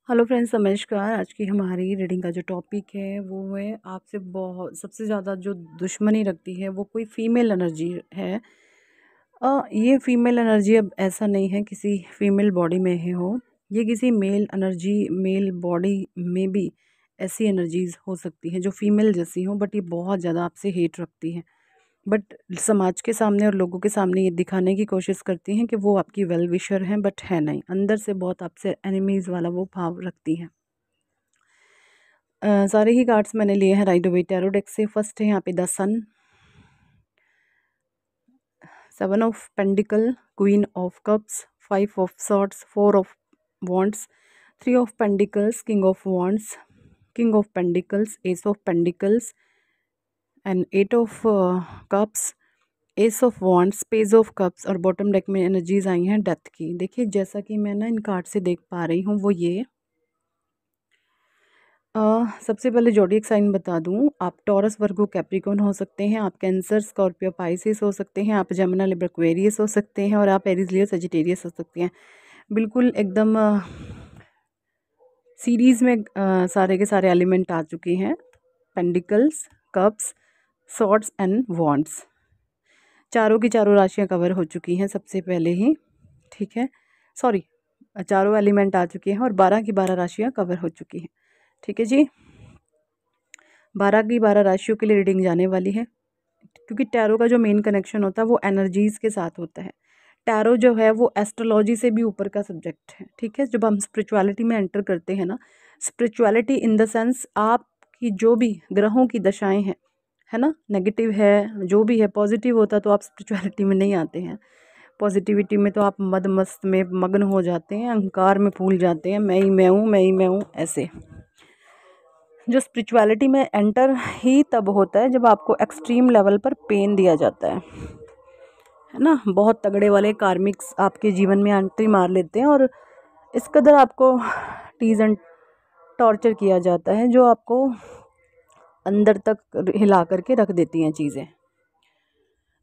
Hello friends, नमस्कार। आज की हमारी रीडिंग का जो टॉपिक है वो है आपसे बहुत सबसे ज़्यादा जो दुश्मनी रखती है वो कोई फीमेल एनर्जी है। ये फीमेल एनर्जी अब ऐसा नहीं है किसी फीमेल बॉडी में ही हो, ये किसी मेल एनर्जी मेल बॉडी में भी ऐसी एनर्जीज हो सकती हैं जो फीमेल जैसी हो, बट ये बहुत ज़्यादा आपसे हेट रखती है। बट समाज के सामने और लोगों के सामने ये दिखाने की कोशिश करती हैं कि वो आपकी वेल विशर हैं, बट है नहीं, अंदर से बहुत आपसे एनिमीज़ वाला वो भाव रखती हैं। सारे ही कार्ड्स मैंने लिए हैं राइडर वेट टैरो डेक से। फर्स्ट है यहाँ पे the sun, 7 of pentacle, queen of cups, 5 of swords, 4 of wands, 3 of pentacles, king of wands, king of pentacles, ace of pentacles and 8 of cups, ace of wands, page of cups. और bottom deck में energies आई हैं death की। देखिए, जैसा कि मैं ना इन कार्ड से देख पा रही हूँ वो ये सबसे पहले ज़ोडिएक साइन बता दूं, आप टॉरस, वर्गो, कैप्रिकॉर्न हो सकते हैं, आप कैंसर, स्कॉर्पियो, पाइसिस हो सकते हैं, आप जमुना, लिब्रा, एक्वेरियस हो सकते हैं और आप एरीज, लियो, सजिटेरियस हो सकते हैं। बिल्कुल एकदम सीरीज़ में सारे के सारे एलिमेंट आ चुके हैं। Pentacles, cups, swords and wands, चारों की चारों राशियाँ कवर हो चुकी हैं सबसे पहले ही। ठीक है, सॉरी, चारों एलिमेंट आ चुके हैं और 12 की 12 राशियाँ कवर हो चुकी हैं। ठीक है जी, 12 की 12 राशियों के लिए रीडिंग जाने वाली है, क्योंकि टैरो का जो मेन कनेक्शन होता है वो एनर्जीज़ के साथ होता है। टैरो जो है वो एस्ट्रोलॉजी से भी ऊपर का सब्जेक्ट है। ठीक है, जब हम स्पिरिचुअलिटी में एंटर करते हैं ना, स्पिरिचुअलिटी इन द सेंस आपकी जो भी ग्रहों की दशाएं हैं, है ना, नेगेटिव है जो भी है, पॉजिटिव होता तो आप स्पिरिचुअलिटी में नहीं आते हैं। पॉजिटिविटी में तो आप मद मस्त में मग्न हो जाते हैं, अहंकार में भूल जाते हैं, मैं ही मैं हूँ, मैं ही मैं हूँ, ऐसे। जो स्पिरिचुअलिटी में एंटर ही तब होता है जब आपको एक्सट्रीम लेवल पर पेन दिया जाता है ना, बहुत तगड़े वाले कार्मिक्स आपके जीवन में एंट्री मार लेते हैं और इस कदर आपको टीज एंड टॉर्चर किया जाता है जो आपको अंदर तक हिला करके रख देती हैं चीज़ें।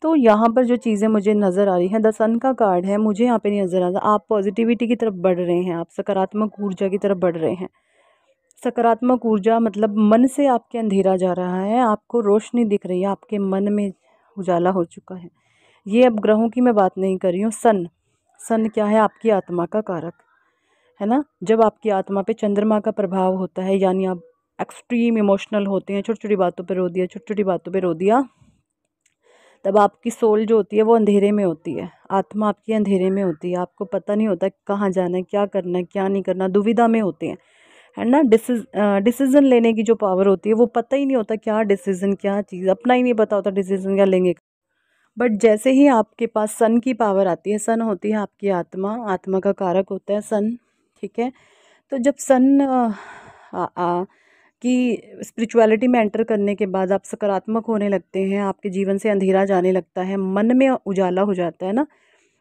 तो यहाँ पर जो चीज़ें मुझे नज़र आ रही हैं, द सन का कार्ड है, मुझे यहाँ पे नहीं नज़र आ रहा। आप पॉजिटिविटी की तरफ बढ़ रहे हैं, आप सकारात्मक ऊर्जा की तरफ बढ़ रहे हैं। सकारात्मक ऊर्जा मतलब मन से आपके अंधेरा जा रहा है, आपको रोशनी दिख रही है, आपके मन में उजाला हो चुका है। ये अब ग्रहों की मैं बात नहीं कर रही हूँ। सन, सन क्या है? आपकी आत्मा का कारक है ना। जब आपकी आत्मा पे चंद्रमा का प्रभाव होता है, यानी आप एक्सट्रीम इमोशनल होते हैं, छोटी छोटी बातों पे रो दिया, छोटी छोटी बातों पे रो दिया, तब आपकी सोल जो होती है वो अंधेरे में होती है, आत्मा आपकी अंधेरे में होती है, आपको पता नहीं होता कहाँ जाना है, क्या करना है, क्या नहीं करना, दुविधा में होते हैं, है ना। डिसीजन लेने की जो पावर होती है वो पता ही नहीं होता, क्या डिसीजन, क्या चीज़, अपना ही नहीं पता होता डिसीजन क्या लेंगे। बट जैसे ही आपके पास सन की पावर आती है, सन होती है आपकी आत्मा, आत्मा का कारक होता है सन। ठीक है, तो जब सन कि स्पिरिचुअलिटी में एंटर करने के बाद आप सकारात्मक होने लगते हैं, आपके जीवन से अंधेरा जाने लगता है, मन में उजाला हो जाता है ना।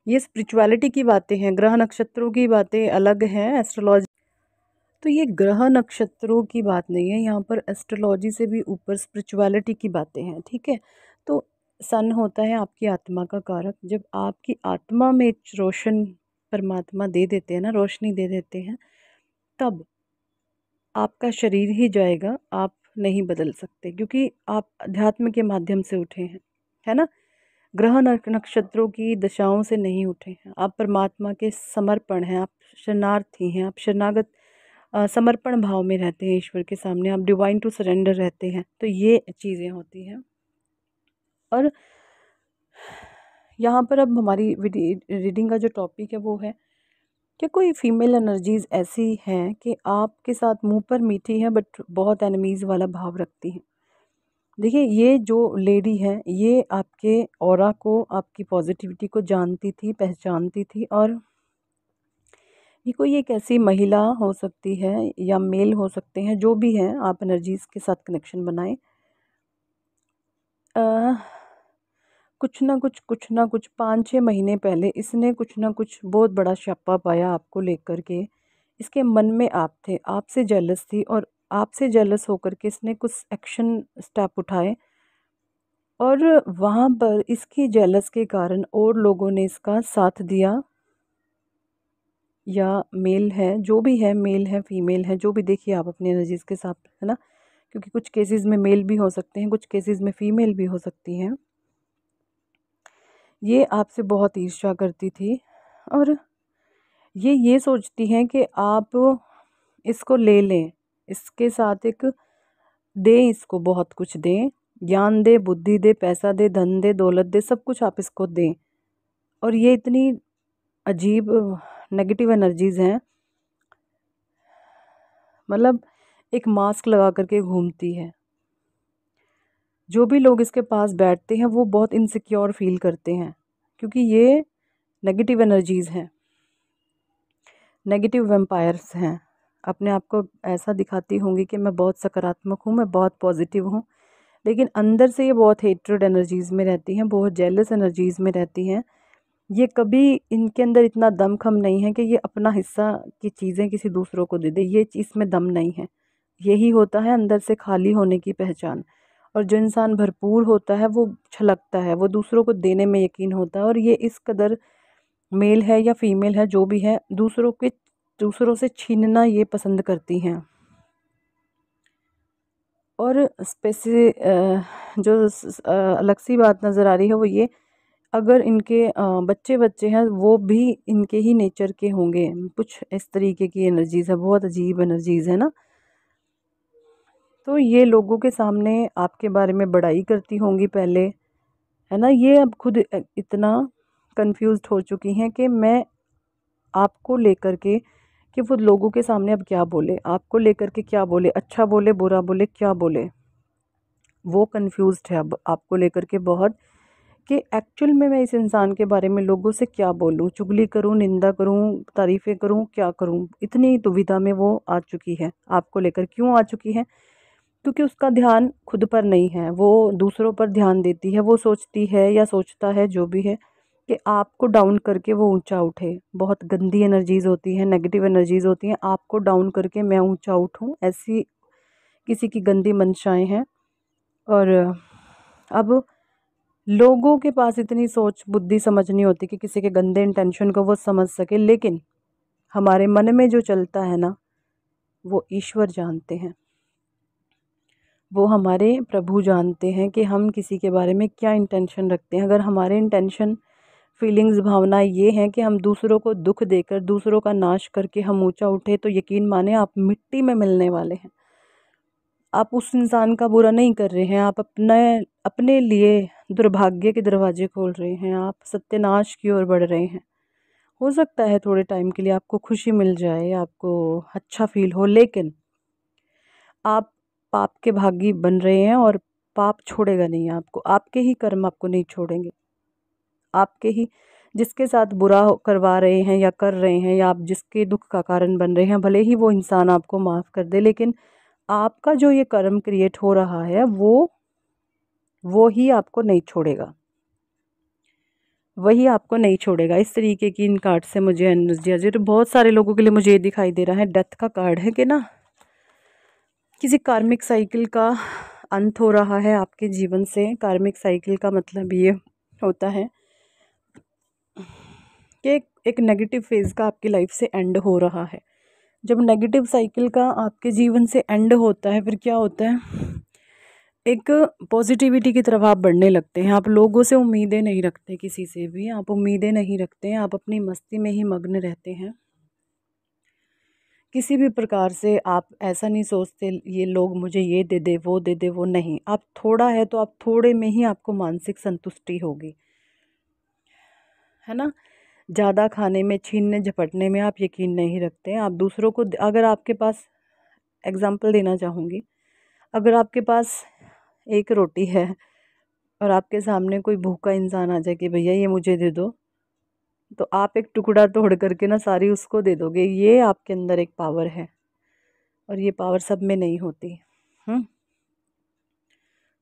ये स्पिरिचुअलिटी की बातें हैं, ग्रह नक्षत्रों की बातें अलग हैं, एस्ट्रोलॉजी। तो ये ग्रह नक्षत्रों की बात नहीं है, यहाँ पर एस्ट्रोलॉजी से भी ऊपर स्पिरिचुअलिटी की बातें हैं। ठीक है, तो सन होता है आपकी आत्मा का कारक। जब आपकी आत्मा में रोशन परमात्मा दे देते हैं ना, रोशनी दे देते हैं, तब आपका शरीर ही जाएगा, आप नहीं बदल सकते, क्योंकि आप अध्यात्म के माध्यम से उठे हैं, है ना। ग्रह नक्षत्रों की दशाओं से नहीं उठे हैं, आप परमात्मा के समर्पण हैं, आप शरणार्थी हैं, आप शरणागत समर्पण भाव में रहते हैं ईश्वर के सामने, आप डिवाइन टू सरेंडर रहते हैं। तो ये चीज़ें होती हैं। और यहाँ पर अब हमारी रीडिंग का जो टॉपिक है वो है कि कोई फीमेल एनर्जीज ऐसी हैं कि आपके साथ मुंह पर मीठी है बट बहुत एनिमीज़ वाला भाव रखती हैं। देखिए, ये जो लेडी है ये आपके ऑरा को, आपकी पॉजिटिविटी को जानती थी, पहचानती थी। और ये कोई एक ऐसी महिला हो सकती है या मेल हो सकते हैं, जो भी हैं, आप एनर्जीज के साथ कनेक्शन बनाएं। कुछ ना कुछ 5-6 महीने पहले इसने कुछ ना कुछ बहुत बड़ा छापा पाया आपको लेकर के। इसके मन में आप थे, आपसे जेलस थी, और आपसे जेलस होकर के इसने कुछ एक्शन स्टेप उठाए, और वहाँ पर इसकी जेलस के कारण और लोगों ने इसका साथ दिया, या मेल है, जो भी है, मेल है फीमेल है, जो भी देखिए आप अपनी एनर्जीज़ के साथ, है ना, क्योंकि कुछ केसेस में मेल भी हो सकते हैं, कुछ केसेस में फीमेल भी हो सकती हैं। ये आपसे बहुत ईर्ष्या करती थी और ये सोचती हैं कि आप इसको ले लें, इसके साथ एक दें, इसको बहुत कुछ दें, ज्ञान दे, बुद्धि दे, पैसा दे, धन दे, दौलत दे, सब कुछ आप इसको दें। और ये इतनी अजीब नेगेटिव एनर्जीज़ हैं, मतलब एक मास्क लगा करके घूमती है। जो भी लोग इसके पास बैठते हैं वो बहुत इनसिक्योर फील करते हैं, क्योंकि ये नेगेटिव एनर्जीज़ हैं, नेगेटिव वैम्पायर्स हैं। अपने आप को ऐसा दिखाती होंगी कि मैं बहुत सकारात्मक हूँ, मैं बहुत पॉजिटिव हूँ, लेकिन अंदर से ये बहुत हेट्रेड एनर्जीज़ में रहती हैं, बहुत जेलस एनर्जीज़ में रहती हैं। ये कभी, इनके अंदर इतना दमखम नहीं है कि ये अपना हिस्सा की चीज़ें किसी दूसरों को दे दे, ये इसमें दम नहीं है। यही होता है अंदर से खाली होने की पहचान। और जो इंसान भरपूर होता है वो छलकता है, वो दूसरों को देने में यकीन होता है, और ये इस कदर मेल है या फीमेल है जो भी है, दूसरों से छीनना ये पसंद करती हैं। और जो अलग सी बात नज़र आ रही है वो ये, अगर इनके बच्चे बच्चे हैं वो भी इनके ही नेचर के होंगे, कुछ इस तरीके की एनर्जीज़ है, बहुत अजीब एनर्जीज़ है ना। तो ये लोगों के सामने आपके बारे में बड़ाई करती होंगी पहले, है ना। ये अब खुद इतना कंफ्यूज्ड हो चुकी हैं कि मैं आपको लेकर के, कि वो लोगों के सामने अब क्या बोले, आपको लेकर के क्या बोले, अच्छा बोले बुरा बोले क्या बोले। वो कंफ्यूज्ड है अब आपको लेकर के बहुत, कि एक्चुअल में मैं इस इंसान के बारे में लोगों से क्या बोलूं, चुगली करूं, निंदा करूं, तारीफ़ें करूं, क्या करूं। इतनी दुविधा में वो आ चुकी है आपको लेकर। क्यों आ चुकी है? क्योंकि उसका ध्यान खुद पर नहीं है, वो दूसरों पर ध्यान देती है। वो सोचती है या सोचता है जो भी है कि आपको डाउन करके वो ऊंचा उठे। बहुत गंदी एनर्जीज़ होती हैं, नेगेटिव एनर्जीज़ होती हैं, आपको डाउन करके मैं ऊंचा उठूं, ऐसी किसी की गंदी मंशाएं हैं। और अब लोगों के पास इतनी सोच बुद्धि समझ नहीं होती कि किसी के गंदे इंटेंशन को वो समझ सके, लेकिन हमारे मन में जो चलता है ना, वो ईश्वर जानते हैं, वो हमारे प्रभु जानते हैं कि हम किसी के बारे में क्या इंटेंशन रखते हैं। अगर हमारे इंटेंशन, फीलिंग्स, भावना ये हैं कि हम दूसरों को दुख देकर, दूसरों का नाश करके हम ऊंचा उठे, तो यकीन माने आप मिट्टी में मिलने वाले हैं। आप उस इंसान का बुरा नहीं कर रहे हैं, आप अपने लिए दुर्भाग्य के दरवाजे खोल रहे हैं, आप सत्यानाश की ओर बढ़ रहे हैं। हो सकता है थोड़े टाइम के लिए आपको खुशी मिल जाए, आपको अच्छा फील हो, लेकिन आप पाप के भागी बन रहे हैं, और पाप छोड़ेगा नहीं आपको, आपके ही कर्म आपको नहीं छोड़ेंगे। आपके ही, जिसके साथ बुरा करवा रहे हैं या कर रहे हैं, या आप जिसके दुख का कारण बन रहे हैं, भले ही वो इंसान आपको माफ़ कर दे, लेकिन आपका जो ये कर्म क्रिएट हो रहा है वो ही आपको नहीं छोड़ेगा, वही आपको नहीं छोड़ेगा। इस तरीके की इन कार्ड से मुझे एनर्जी आ तो बहुत सारे लोगों के लिए मुझे ये दिखाई दे रहा है, डेथ का कार्ड है कि ना, किसी कार्मिक साइकिल का अंत हो रहा है आपके जीवन से। कार्मिक साइकिल का मतलब ये होता है कि एक नेगेटिव फेज़ का आपकी लाइफ से एंड हो रहा है। जब नेगेटिव साइकिल का आपके जीवन से एंड होता है, फिर क्या होता है, एक पॉजिटिविटी की तरफ आप बढ़ने लगते हैं। आप लोगों से उम्मीदें नहीं रखते, किसी से भी आप उम्मीदें नहीं रखते हैं, आप अपनी मस्ती में ही मग्न रहते हैं। किसी भी प्रकार से आप ऐसा नहीं सोचते ये लोग मुझे ये दे दे, वो दे दे, वो नहीं। आप थोड़ा है तो आप थोड़े में ही आपको मानसिक संतुष्टि होगी, है ना। ज़्यादा खाने में, छीनने झपटने में आप यकीन नहीं रखते हैं। आप दूसरों को, अगर आपके पास, एग्जाम्पल देना चाहूँगी, अगर आपके पास एक रोटी है और आपके सामने कोई भूखा इंसान आ जाए कि भैया ये मुझे दे दो, तो आप एक टुकड़ा तोड़ करके ना सारी उसको दे दोगे। ये आपके अंदर एक पावर है, और ये पावर सब में नहीं होती।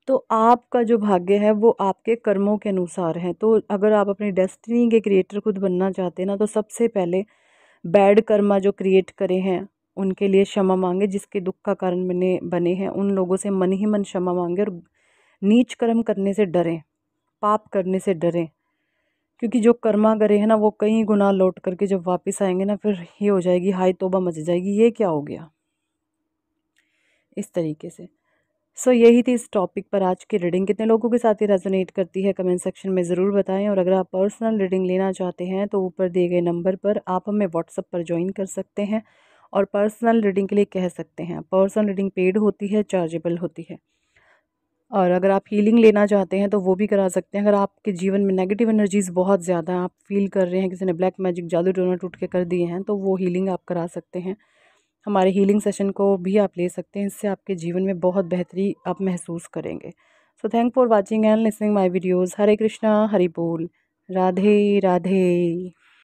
तो आपका जो भाग्य है वो आपके कर्मों के अनुसार है। तो अगर आप अपनी डेस्टिनी के क्रिएटर खुद बनना चाहते हैं ना, तो सबसे पहले बैड कर्मा जो क्रिएट करे हैं उनके लिए क्षमा मांगे, जिसके दुख का कारण बने हैं उन लोगों से मन ही मन क्षमा मांगे, और नीच कर्म करने से डरें, पाप करने से डरें, क्योंकि जो कर्मा करे है ना वो कई गुना लौट करके जब वापस आएंगे ना, फिर ये हो जाएगी, हाय तौबा मच जाएगी, ये क्या हो गया, इस तरीके से। सो यही थी इस टॉपिक पर आज की रीडिंग। कितने लोगों के साथ ये रेजोनेट करती है कमेंट सेक्शन में ज़रूर बताएं। और अगर आप पर्सनल रीडिंग लेना चाहते हैं तो ऊपर दिए गए नंबर पर आप हमें व्हाट्सएप पर ज्वाइन कर सकते हैं और पर्सनल रीडिंग के लिए कह सकते हैं। पर्सनल रीडिंग पेड होती है, चार्जेबल होती है। और अगर आप हीलिंग लेना चाहते हैं तो वो भी करा सकते हैं। अगर आपके जीवन में नेगेटिव एनर्जीज़ बहुत ज़्यादा आप फील कर रहे हैं, किसी ने ब्लैक मैजिक जादू टोना टूट के कर दिए हैं, तो वो हीलिंग आप करा सकते हैं। हमारे हीलिंग सेशन को भी आप ले सकते हैं, इससे आपके जीवन में बहुत बेहतरी आप महसूस करेंगे। So thank for watching and listening my videos. Hare Krishna, Hari बोल, राधे राधे।